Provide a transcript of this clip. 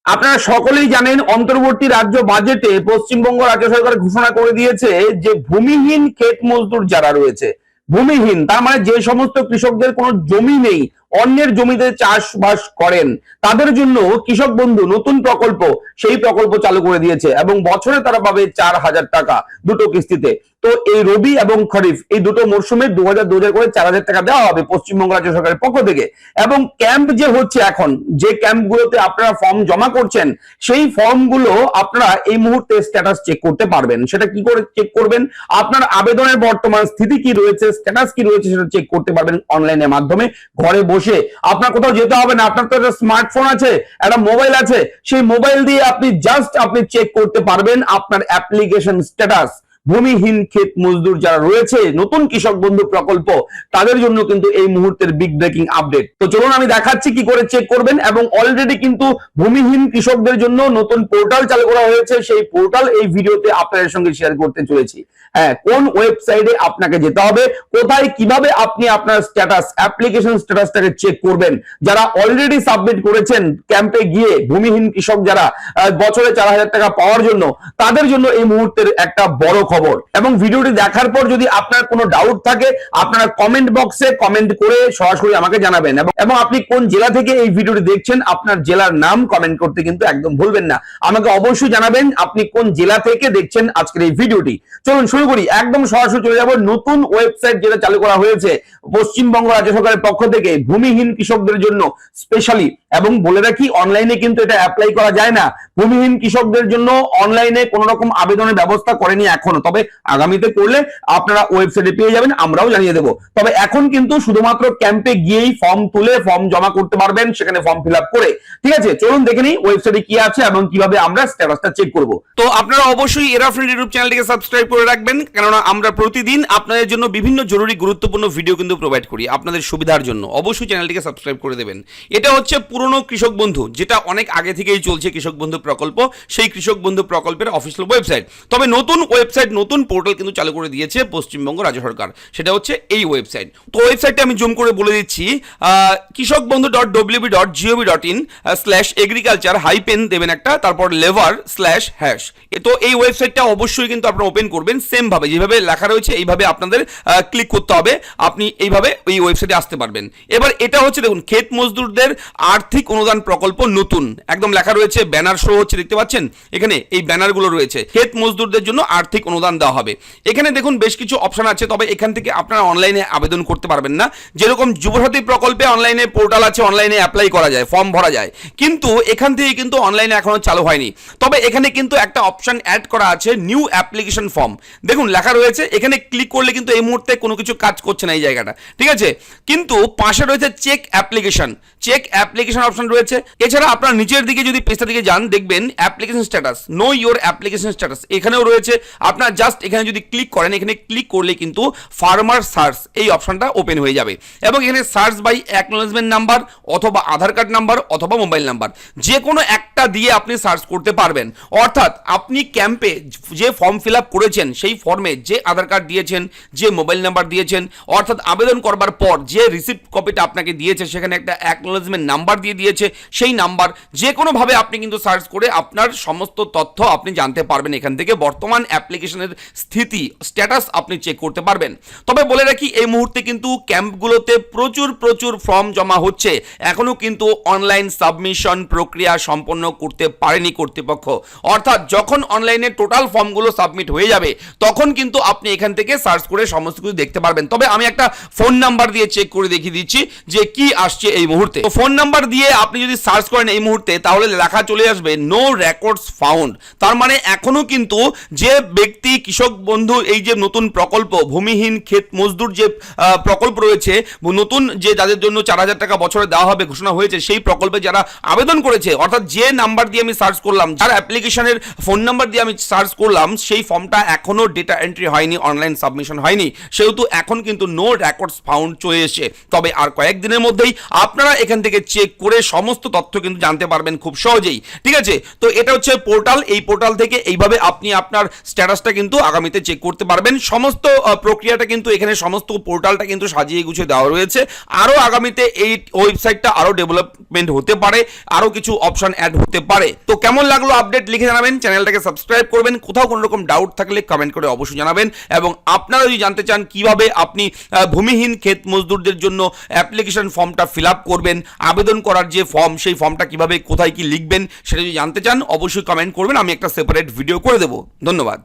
আপনারা সকলেই জানেন অন্তর্বর্তী রাজ্য বাজেটে পশ্চিমবঙ্গ রাজ্য সরকার ঘোষণা করে দিয়েছে যে ভূমিহীন ক্ষেত মজদুর যারা রয়েছে, ভূমিহীন তার মানে যে সমস্ত কৃষকদের কোনো জমি নেই, অন্যের জমিতে চাষবাস করেন, তাদের জন্য কৃষক বন্ধু নতুন প্রকল্প, সেই প্রকল্প চালু করে দিয়েছে এবং বছরে তারা পাবে 4,000 টাকা দুটো কিস্তিতে। তো এই রবি এবং খরিফ এই দুটো মরশুমে 2,000 করে 4,000 টাকা দেওয়া হবে পশ্চিমবঙ্গ রাজ্য সরকারের পক্ষ থেকে। এবং ক্যাম্প যে হচ্ছে, এখন যে ক্যাম্পগুলোতে আপনারা ফর্ম জমা করছেন, সেই ফর্মগুলো আপনারা এই মুহূর্তে স্ট্যাটাস চেক করতে পারবেন। সেটা কি করে চেক করবেন? আপনার আবেদনের বর্তমান স্থিতি কি রয়েছে, স্ট্যাটাস কি রয়েছে, সেটা চেক করতে পারবেন অনলাইনের মাধ্যমে ঘরে বসে। আপনার কোথাও যেতে হবে না, আপনার তো একটা স্মার্টফোন আছে, একটা মোবাইল আছে, সেই মোবাইল দিয়ে আপনি চেক করতে পারবেন আপনার অ্যাপ্লিকেশন স্ট্যাটাস। ভূমিহীন ক্ষেত মজদুর যারা রয়েছে, নতুন কৃষক বন্ধু প্রকল্প, তাদের জন্য কিন্তু এই মুহূর্তের বিগ ব্রেকিং আপডেট। তো চলুন আমি দেখাচ্ছি কি করে চেক করবেন। এবং অলরেডি কিন্তু ভূমিহীন কৃষকদের জন্য নতুন পোর্টাল চালু করা হয়েছে, সেই পোর্টাল এই ভিডিওতে আপনাদের সঙ্গে শেয়ার করতে চলেছি। হ্যাঁ, কোন ওয়েবসাইটে আপনাকে যেতে হবে, কোথায় কিভাবে আপনি আপনার স্ট্যাটাস, অ্যাপ্লিকেশন স্ট্যাটাসটাকে চেক করবেন। যারা অলরেডি সাবমিট করেছেন ক্যাম্পে গিয়ে, ভূমিহীন কৃষক যারা বছরে 4,000 টাকা পাওয়ার জন্য, তাদের জন্য এই মুহূর্তের একটা বড় খবর। এবং ভিডিওটি দেখার পর যদি আপনার কোনো ডাউট থাকে, আপনারা কমেন্ট বক্সে কমেন্ট করে সরাসরি আমাকে জানাবেন। এবং আপনি কোন জেলা থেকে এই ভিডিওটি দেখছেন, আপনার জেলার নাম কমেন্ট করতে কিন্তু একদম ভুলবেন না। আমাকে অবশ্যই জানাবেন আপনি কোন জেলা থেকে দেখছেন আজকের এই ভিডিওটি। চলুন শুরু করি। একদম সরাসরি চলে যাব নতুন ওয়েবসাইট যেটা চালু করা হয়েছে পশ্চিমবঙ্গ রাজ্য সরকারের পক্ষ থেকে ভূমিহীন কৃষকদের জন্য স্পেশালি। এবং বলে রাখি, অনলাইনে কিন্তু এটা অ্যাপ্লাই করা যায় না। ভূমিহীন কৃষকদের জন্য অনলাইনে কোন রকম আবেদনের ব্যবস্থা করেনি এখনো, তবে আগামীতে করলে আপনারা ওয়েবসাইটে পেয়ে যাবেন, আমরাও জানিয়ে দেবো। তবে এখন কিন্তু শুধুমাত্র ক্যাম্পে গিয়েই ফর্ম তুলে ফর্ম জমা করতে পারবেন, সেখানে ফর্ম ফিল আপ করে। ঠিক আছে, চলুন দেখে নিই ওয়েবসাইটে কি আছে এবং কিভাবে আমরা স্ট্যাটাসটা চেক করব। তো আপনারা অবশ্যই এরা ফ্রেন্ড ইউটিউব চ্যানেলটিকে সাবস্ক্রাইব করে রাখবেন, কেননা আমরা প্রতিদিন আপনাদের জন্য বিভিন্ন জরুরি গুরুত্বপূর্ণ ভিডিও কিন্তু প্রোভাইড করি আপনাদের সুবিধার জন্য। অবশ্যই চ্যানেলটিকে সাবস্ক্রাইব করে দেবেন। এটা হচ্ছে পুরনো কৃষক বন্ধু, যেটা অনেক আগে থেকেই চলছে কৃষক বন্ধু প্রকল্প, সেই কৃষক বন্ধু প্রকল্পের অফিসিয়াল ওয়েবসাইট। তবে নতুন ওয়েবসাইট, নতুন পোর্টাল কিন্তু চালু করে দিয়েছে পশ্চিমবঙ্গ রাজ্য সরকার, সেটা হচ্ছে এই ওয়েবসাইট। তো ওয়েবসাইটটা আমি জুম করে বলে দিচ্ছি, kishokbandhu.wb.in/agriculture হাইপেন দেবেন একটা, তারপর লেভার/হ্যাশ। তো এই ওয়েবসাইটটা অবশ্যই কিন্তু আপনারা ওপেন করবেন সেম ভাবে, যেভাবে লেখা রয়েছে এইভাবে আপনাদের ক্লিক করতে হবে। আপনি এইভাবে এই ওয়েবসাইটে আসতে পারবেন। এবার এটা হচ্ছে, দেখুন, ক্ষেত মজদুরদের আর্থিক অনুদান প্রকল্প নতুন, একদম লেখা রয়েছে, ব্যানার শো হচ্ছে, দেখতে পাচ্ছেন এখানে এই ব্যানারগুলো রয়েছে। ক্ষেত মজদুরদের জন্য আর্থিক অনুদান দেওয়া হবে। এখানে দেখুন বেশ কিছু অপশন আছে, তবে এখান থেকে আপনারা অনলাইনে আবেদন করতে পারবেন না। যেরকম যুবসাথী প্রকল্পে অনলাইনে পোর্টাল আছে, অনলাইনে অ্যাপ্লাই করা যায়, ফর্ম ভরা যায়, কিন্তু এখান থেকে কিন্তু অনলাইনে এখনো চালু হয়নি। তবে এখানে কিন্তু একটা অপশন অ্যাড করা আছে, নিউ অ্যাপ্লিকেশন ফর্ম। দেখুন লেখা রয়েছে, এখানে ক্লিক করলে কিন্তু এই মুহূর্তে কোনো কিছু কাজ করছে না এই জায়গাটা, ঠিক আছে। কিন্তু পাশে রয়েছে চেক অ্যাপ্লিকেশন অপশন রয়েছে। এছাড়া আপনার নিচের দিকে যদি পেজটা দিকে যান, দেখবেন application status, know your application status, এখানেও রয়েছে। আপনার জাস্ট এখানে যদি ক্লিক করেন, এখানে ক্লিক করলে কিন্তু ফার্মার সার্চ এই অপশনটা ওপেন হয়ে যাবে। এবং এখানে সার্চ বাই অ্যাকনোলেজমেন্ট নাম্বার অথবা আধার কার্ড নাম্বার অথবা মোবাইল নাম্বার, যে কোনো একটা দিয়ে আপনি সার্চ করতে পারবেন। অর্থাৎ আপনি ক্যাম্পে যে ফর্ম ফিল আপ করেছেন, সেই ফর্মে যে আধার কার্ড দিয়েছেন, যে মোবাইল নাম্বার দিয়েছেন, অর্থাৎ আবেদন করবার পর যে রিসিপ্ট কপিটা আপনাকে দিয়েছে, সেখানে একটা অ্যাকনোলেজমেন্ট নাম্বার দিয়ে দিয়েছে, সেই নাম্বার যে কোনোভাবে আপনি কিন্তু সার্চ করে আপনার সমস্ত তথ্য আপনি জানতে পারবেন। এখান থেকে বর্তমান অ্যাপ্লিকেশনের স্থিতি, স্ট্যাটাস আপনি চেক করতে পারবেন। তবে বলে রাখি, এই মুহূর্তে কিন্তু ক্যাম্পগুলোতে প্রচুর ফর্ম জমা হচ্ছে, এখনো কিন্তু অনলাইন সাবমিশন প্রক্রিয়া সম্পন্ন করতে পারেনি কর্তৃপক্ষ। অর্থাৎ যখন অনলাইনে টোটাল ফর্মগুলো সাবমিট হয়ে যাবে, তখন কিন্তু আপনি এখান থেকে সার্চ করে সমস্ত কিছু দেখতে পারবেন। তবে আমি একটা ফোন নাম্বার দিয়ে চেক করে দেখিয়ে দিচ্ছি যে কি আসছে এই মুহূর্তে। তো ফোন নাম্বার দিয়ে আপনি যদি সার্চ করেন এই মুহূর্তে, তাহলে লেখা চলে আসবে নো রেকর্ডস ফাউন্ড। তার মানে এখনো কিন্তু যে ব্যক্তি কৃষক বন্ধু, এই যে নতুন প্রকল্প ভূমিহীন ক্ষেত মজদুর যে প্রকল্প রয়েছে, নতুন যে যাদের জন্য 4,000 টাকা বছরে দেওয়া হবে ঘোষণা হয়েছে, সেই প্রকল্পে যারা আবেদন করেছে, অর্থাৎ যে নাম্বার দিয়ে আমি সার্চ করলাম, যার অ্যাপ্লিকেশনের ফোন নাম্বার দিয়ে আমি সার্চ করলাম, সেই ফর্মটা এখনো ডেটা এন্ট্রি হয়নি, অনলাইন সাবমিশন হয়নি, সেহেতু এখন কিন্তু নো রেকর্ডস ফাউন্ড চলে এসেছে। তবে আর কয়েকদিনের মধ্যেই আপনারা এখান থেকে চেক করে সমস্ত তথ্য কিন্তু জানতে পারবেন খুব সহজেই। ঠিক আছে, তো এটা হচ্ছে পোর্টাল, এই পোর্টাল থেকে এইভাবে আপনি আপনার স্ট্যাটাসটা কিন্তু আগামীতে চেক করতে পারবেন। সমস্ত প্রক্রিয়াটা কিন্তু এখানে, সমস্ত পোর্টালটা কিন্তু সাজিয়ে গুছিয়ে দেওয়া রয়েছে। আরও আগামীতে এই ওয়েবসাইটটা আরও ডেভেলপমেন্ট হতে পারে, আরও কিছু অপশন অ্যাড হতে পারে। তো কেমন লাগলো আপডেট লিখে জানাবেন, চ্যানেলটাকে সাবস্ক্রাইব করবেন, কোথাও কোনো রকম ডাউট থাকলে কমেন্ট করে অবশ্যই জানাবেন। এবং আপনারা যদি জানতে চান কিভাবে আপনি ভূমিহীন ক্ষেত মজদুরদের জন্য অ্যাপ্লিকেশন ফর্মটা ফিল আপ করবেন, আবেদন করার যে ফর্ম সেই ফর্মটা কিভাবে কোথায় কি লিখবেন সেটা যদি জানতে চান অবশ্যই কমেন্ট করবেন, আমি একটা সেপারেট ভিডিও করে দেবো। ধন্যবাদ।